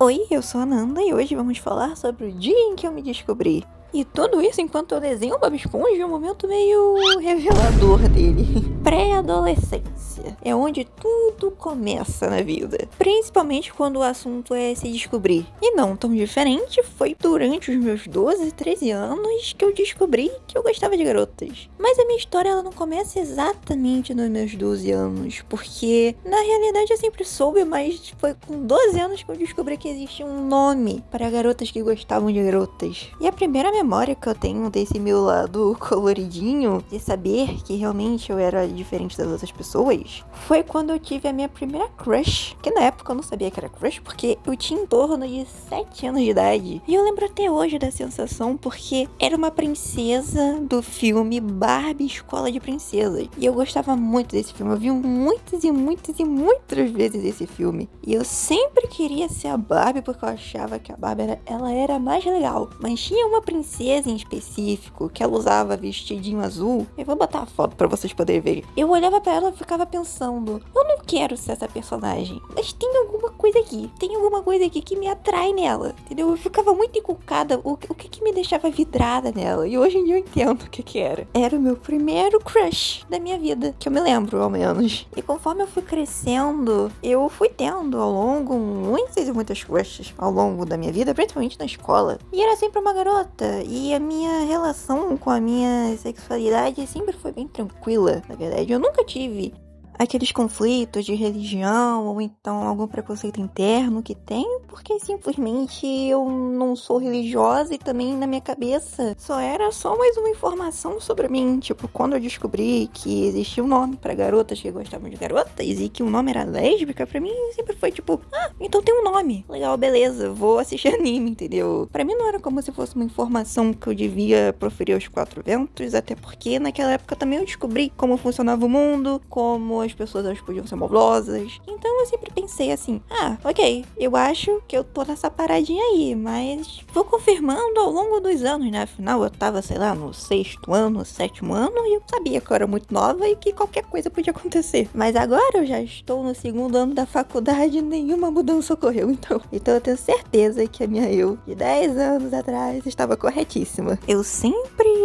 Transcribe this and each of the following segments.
Oi, eu sou a Nanda e hoje vamos falar sobre o dia em que eu me descobri. E tudo isso enquanto eu desenho o Bob Esponja, um momento meio revelador dele. Pré-adolescência é onde tudo começa na vida. Principalmente quando o assunto é se descobrir. E não tão diferente, foi durante os meus 12, 13 anos que eu descobri que eu gostava de garotas. Mas a minha história ela não começa exatamente nos meus 12 anos, porque na realidade eu sempre soube, mas foi com 12 anos que eu descobri que existia um nome para garotas que gostavam de garotas. E a primeira memória que eu tenho desse meu lado coloridinho, de saber que realmente eu era diferente das outras pessoas, foi quando eu tive a minha primeira crush, que na época eu não sabia que era crush, porque eu tinha em torno de 7 anos de idade. E eu lembro até hoje da sensação, porque era uma princesa do filme Barbie Escola de Princesas. E eu gostava muito desse filme, eu vi muitas e muitas e muitas vezes esse filme. E eu sempre queria ser a Barbie, porque eu achava que a Barbie ela era mais legal. Mas tinha uma princesa em específico, que ela usava vestidinho azul. Eu vou botar a foto pra vocês poderem ver. Eu olhava pra ela e ficava pensando, eu não quero ser essa personagem, mas tem alguma coisa aqui. Tem alguma coisa aqui que me atrai nela, entendeu? Eu ficava muito inculcada o que me deixava vidrada nela. E hoje em dia eu entendo o que era. Era o meu primeiro crush da minha vida, que eu me lembro, ao menos. E conforme eu fui crescendo, eu fui tendo ao longo muitas e muitas crushes ao longo da minha vida, principalmente na escola. E era sempre uma garota. E a minha relação com a minha sexualidade sempre foi bem tranquila, na verdade. Eu nunca tive aqueles conflitos de religião ou então algum preconceito interno que tem, porque simplesmente eu não sou religiosa e também na minha cabeça só era só mais uma informação sobre mim. Tipo, quando eu descobri que existia um nome pra garotas que gostavam de garotas e que o nome era lésbica, pra mim sempre foi tipo, então tem um nome. Legal, beleza, vou assistir anime, entendeu? Pra mim não era como se fosse uma informação que eu devia proferir aos 4 ventos, até porque naquela época também eu descobri como funcionava o mundo, como as pessoas elas podiam ser malvosas. Então eu sempre pensei assim, ok, eu acho que eu tô nessa paradinha aí, mas vou confirmando ao longo dos anos, né? Afinal eu tava, sei lá, no 6º ano, 7º ano, e eu sabia que eu era muito nova e que qualquer coisa podia acontecer. Mas agora eu já estou no 2º ano da faculdade e nenhuma mudança ocorreu, então eu tenho certeza que a minha eu, de 10 anos atrás, estava corretíssima. Eu sempre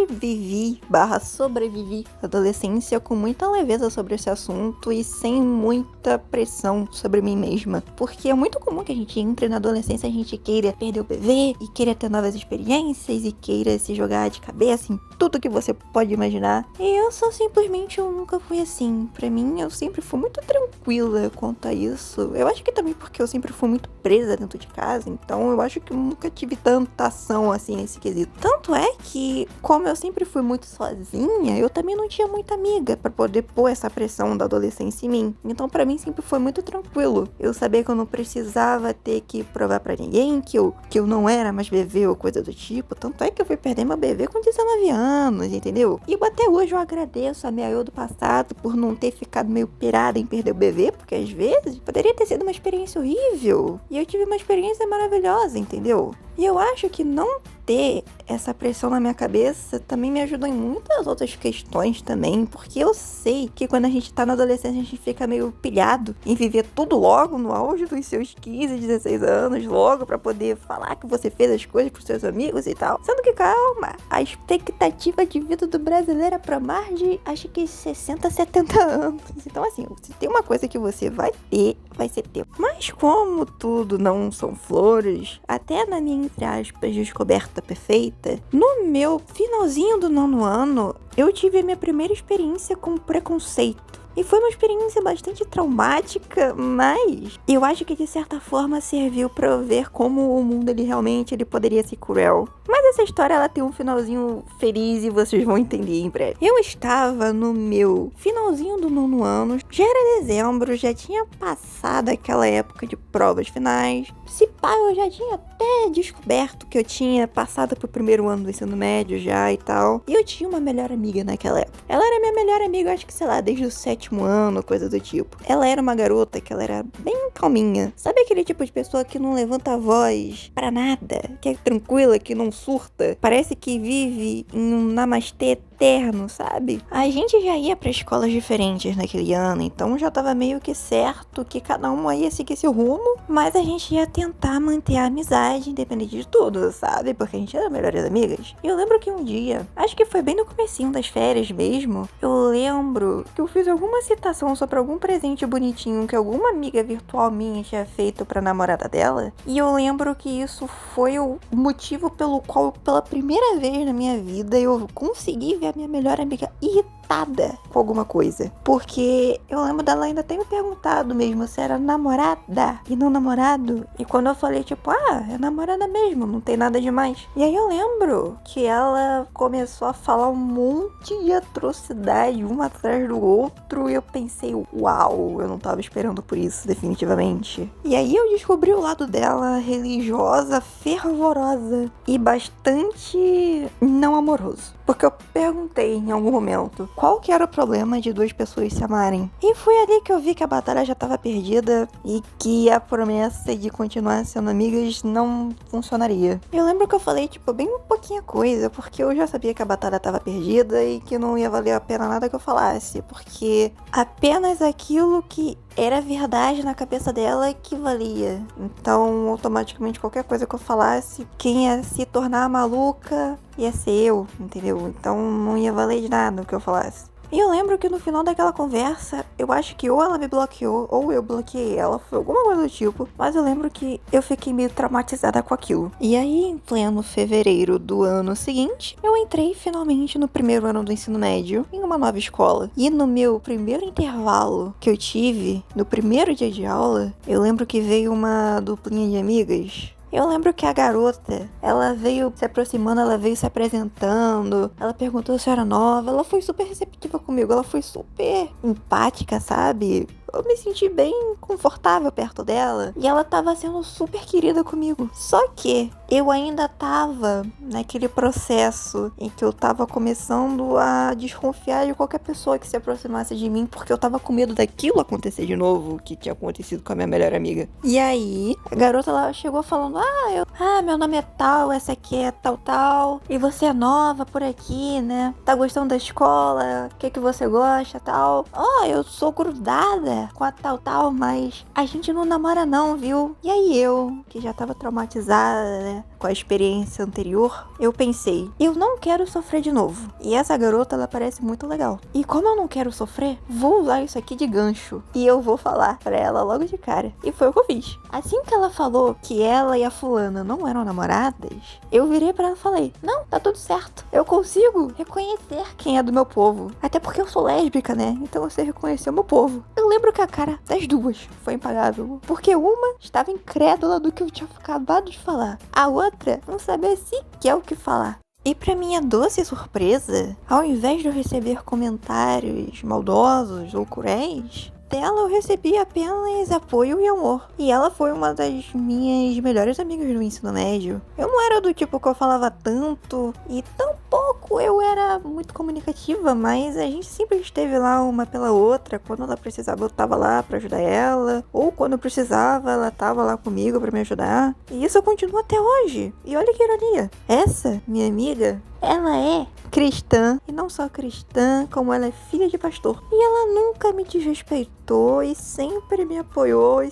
sobrevivi a adolescência com muita leveza sobre esse assunto e sem muita pressão sobre mim mesma. Porque é muito comum que a gente entre na adolescência e a gente queira perder o bebê, e queira ter novas experiências, e queira se jogar de cabeça em tudo que você pode imaginar. E eu nunca fui assim. Pra mim, eu sempre fui muito tranquila quanto a isso. Eu acho que também porque eu sempre fui muito presa dentro de casa, então eu acho que eu nunca tive tanta ação assim nesse quesito. Tanto é que, como eu sempre fui muito sozinha, eu também não tinha muita amiga pra poder pôr essa pressão da adolescência em mim. Então pra mim sempre foi muito tranquilo. Eu sabia que eu não precisava ter que provar pra ninguém que eu não era mais bebê ou coisa do tipo. Tanto é que eu fui perder meu bebê com 19 anos, entendeu? E até hoje eu agradeço a minha eu do passado por não ter ficado meio pirada em perder o bebê, porque às vezes poderia ter sido uma experiência horrível. E eu tive uma experiência maravilhosa, entendeu? E eu acho que não ter essa pressão na minha cabeça também me ajuda em muitas outras questões também, porque eu sei que quando a gente tá na adolescência a gente fica meio pilhado em viver tudo logo no auge dos seus 15, 16 anos, logo pra poder falar que você fez as coisas pros seus amigos e tal. Sendo que, calma, a expectativa de vida do brasileiro é pra mais de, acho que 60, 70 anos. Então, assim, se tem uma coisa que você vai ter, vai ser tempo. Mas como tudo não são flores, até na minha, entre aspas, descoberta perfeita, no meu finalzinho do 9º ano, eu tive a minha primeira experiência com preconceito. E foi uma experiência bastante traumática, mas eu acho que de certa forma serviu pra eu ver como o mundo ele poderia ser cruel. Mas essa história ela tem um finalzinho feliz e vocês vão entender em breve. Eu estava no meu finalzinho do 9º ano, já era dezembro, já tinha passado aquela época de provas finais. Se pá, eu já tinha até descoberto que eu tinha passado pro 1º ano do ensino médio já e tal. E eu tinha uma melhor amiga naquela época. Ela era minha melhor amiga, acho que sei lá, desde o 7º ano, coisa do tipo. Ela era uma garota que ela era bem calminha. Sabe aquele tipo de pessoa que não levanta a voz pra nada? Que é tranquila, que não surta? Parece que vive em um namastê terno, sabe? A gente já ia pra escolas diferentes naquele ano, então já tava meio que certo que cada uma ia seguir seu rumo, mas a gente ia tentar manter a amizade independente de tudo, sabe? Porque a gente era melhores amigas. E eu lembro que um dia, acho que foi bem no comecinho das férias mesmo, eu lembro que eu fiz alguma citação sobre algum presente bonitinho que alguma amiga virtual minha tinha feito pra namorada dela, e eu lembro que isso foi o motivo pelo qual, pela primeira vez na minha vida, eu consegui ver a minha melhor amiga irritada com alguma coisa. Porque eu lembro dela ainda ter me perguntado mesmo se era namorada e não namorado. E quando eu falei, tipo, é namorada mesmo, não tem nada demais. E aí eu lembro que ela começou a falar um monte de atrocidade, uma atrás do outro. E eu pensei, uau, eu não tava esperando por isso, definitivamente. E aí eu descobri o lado dela religiosa, fervorosa e bastante não amoroso. Porque eu perguntei em algum momento qual que era o problema de duas pessoas se amarem. E foi ali que eu vi que a batalha já estava perdida e que a promessa de continuar sendo amigas não funcionaria. Eu lembro que eu falei, tipo, bem pouquinha coisa, porque eu já sabia que a batalha estava perdida e que não ia valer a pena nada que eu falasse, porque apenas aquilo que era verdade na cabeça dela que valia. Então, automaticamente, qualquer coisa que eu falasse, quem ia se tornar maluca ia ser eu, entendeu? Então, não ia valer de nada o que eu falasse. E eu lembro que no final daquela conversa, eu acho que ou ela me bloqueou, ou eu bloqueei ela, foi alguma coisa do tipo. Mas eu lembro que eu fiquei meio traumatizada com aquilo. E aí, em pleno fevereiro do ano seguinte, eu entrei finalmente no primeiro ano do ensino médio, em uma nova escola. E no meu primeiro intervalo que eu tive, no primeiro dia de aula, eu lembro que veio uma duplinha de amigas. Eu lembro que a garota, ela veio se aproximando, ela veio se apresentando, ela perguntou se eu era nova, ela foi super receptiva comigo, ela foi super empática, sabe? Eu me senti bem confortável perto dela e ela tava sendo super querida comigo. Só que eu ainda tava naquele processo em que eu tava começando a desconfiar de qualquer pessoa que se aproximasse de mim, porque eu tava com medo daquilo acontecer de novo, que tinha acontecido com a minha melhor amiga. E aí, a garota lá chegou falando, meu nome é tal, essa aqui é tal, e você é nova por aqui, né? Tá gostando da escola? O que você gosta, tal? Eu sou grudada com a tal, mas a gente não namora não, viu? E aí eu, que já tava traumatizada, né, com a experiência anterior, eu pensei, eu não quero sofrer de novo. E essa garota, ela parece muito legal. E como eu não quero sofrer, vou usar isso aqui de gancho. E eu vou falar pra ela logo de cara. E foi o que eu fiz. Assim que ela falou que ela e a fulana não eram namoradas, eu virei pra ela e falei, não, tá tudo certo. Eu consigo reconhecer quem é do meu povo. Até porque eu sou lésbica, né? Então eu sei reconhecer o meu povo. Eu lembro que a cara das duas foi impagável. Porque uma estava incrédula do que eu tinha acabado de falar. A outra não sabia sequer o que falar. E pra minha doce surpresa, ao invés de eu receber comentários maldosos ou cruéis, dela eu recebi apenas apoio e amor. E ela foi uma das minhas melhores amigas do ensino médio. Eu não era do tipo que eu falava tanto e tampouco eu era muito comunicativa, mas a gente sempre esteve lá uma pela outra. Quando ela precisava, eu tava lá pra ajudar ela, ou quando eu precisava, ela tava lá comigo pra me ajudar. E isso continua até hoje. E olha que ironia, essa minha amiga, ela é cristã, e não só cristã, como ela é filha de pastor. E ela nunca me desrespeitou e sempre me apoiou e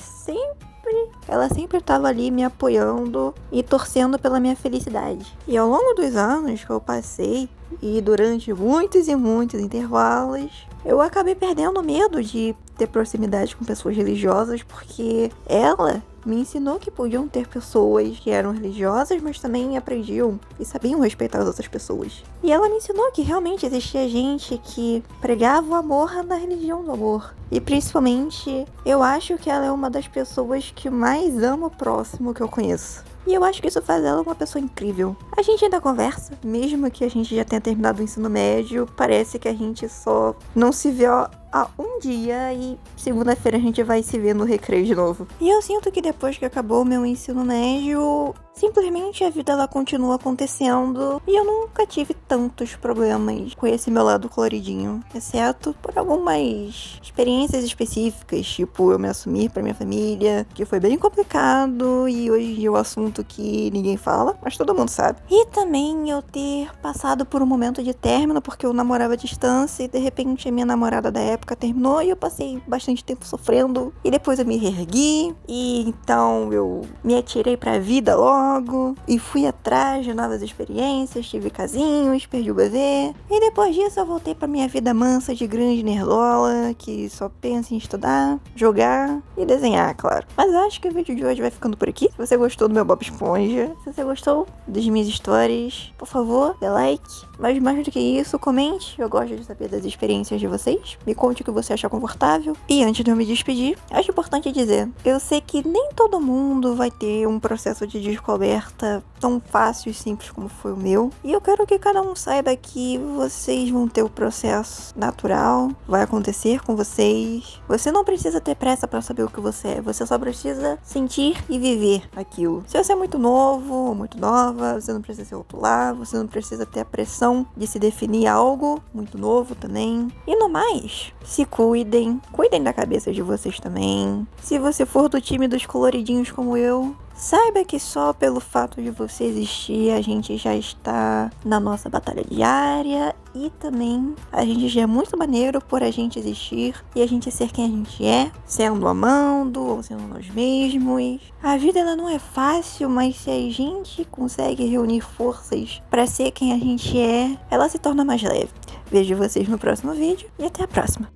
ela sempre estava ali me apoiando e torcendo pela minha felicidade. E ao longo dos anos que eu passei, e durante muitos e muitos intervalos, eu acabei perdendo o medo de ter proximidade com pessoas religiosas, porque ela me ensinou que podiam ter pessoas que eram religiosas, mas também aprendiam e sabiam respeitar as outras pessoas. E ela me ensinou que realmente existia gente que pregava o amor na religião do amor. E principalmente, eu acho que ela é uma das pessoas que mais ama o próximo que eu conheço. E eu acho que isso faz ela uma pessoa incrível. A gente ainda conversa, mesmo que a gente já tenha terminado o ensino médio, parece que a gente só não se vê há um dia e segunda-feira a gente vai se ver no recreio de novo. E eu sinto que depois que acabou o meu ensino médio, simplesmente a vida ela continua acontecendo e eu nunca tive tantos problemas com esse meu lado coloridinho, exceto por algumas experiências específicas, tipo eu me assumir pra minha família, que foi bem complicado e hoje é um assunto que ninguém fala, mas todo mundo sabe. E também eu ter passado por um momento de término, porque eu namorava à distância e de repente a minha namorada da época terminou e eu passei bastante tempo sofrendo e depois eu me reergui e então eu me atirei pra vida logo e fui atrás de novas experiências, tive casinhos, perdi o bebê e depois disso eu voltei pra minha vida mansa de grande nerdola que só pensa em estudar, jogar e desenhar, claro. Mas eu acho que o vídeo de hoje vai ficando por aqui. Se você gostou do meu Bob Esponja, se você gostou das minhas histórias, por favor, dê like. Mas mais do que isso, comente. Eu gosto de saber das experiências de vocês. Me conte o que você achar confortável. E antes de eu me despedir, acho importante dizer, eu sei que nem todo mundo vai ter um processo de descoberta tão fácil e simples como foi o meu. E eu quero que cada um saiba que vocês vão ter o processo natural, vai acontecer com vocês. Você não precisa ter pressa pra saber o que você é, você só precisa sentir e viver aquilo. Se você é muito novo ou muito nova, você não precisa se rotular, você não precisa ter a pressão de se definir algo muito novo também. E no mais, se cuidem da cabeça de vocês também. Se você for do time dos coloridinhos como eu, saiba que só pelo fato de você existir, a gente já está na nossa batalha diária e também a gente já é muito maneiro por a gente existir e a gente ser quem a gente é, sendo amando ou sendo nós mesmos. A vida ela não é fácil, mas se a gente consegue reunir forças para ser quem a gente é, ela se torna mais leve. Vejo vocês no próximo vídeo e até a próxima.